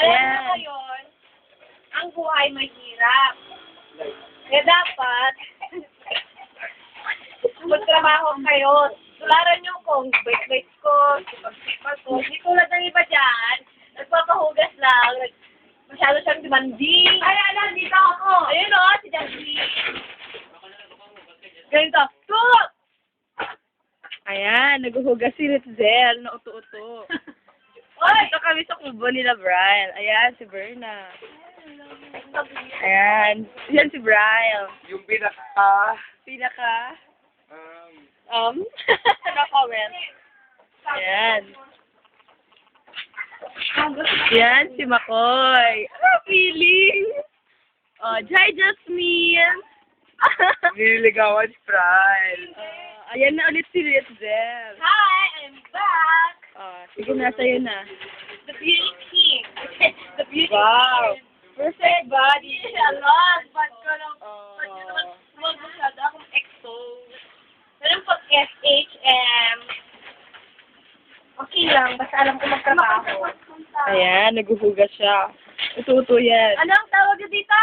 Ayan. Ngayon, ang buhay mahirap. Kaya dapat, magtrabaho kayo. Tularan nyo kung wait ko, sipag ko. Hindi tulad ng iba dyan, nagpapahugas lang, masyado siyang demanding. Ay, alam, dito ako. Ayun o, si Jasmine. Ganito, Tuk! Ayan, naghuhugas si Ritzel na uto-uto. Dito kami sa kubo nila, Brian. Ayan, si Berna. Ayan. Yan si Brian. Yung pinaka... No comment. Ayan. Yan, si Makoy. Ah, feeling. Oh, hi, Jasmine. Nililigawan si Brian. Ayan na ulit si Ritzel. Hi, I'm back. Sige na, sa'yo na. The beauty king. The beauty king. Perfect body. A lot. But ko lang, wag masyado akong exo. Pero pag SHM, okay lang. Basta alam ko magtrabaho. Ayan, naghuhugas siya. Uto-uto yan. Ano ang tawag dito?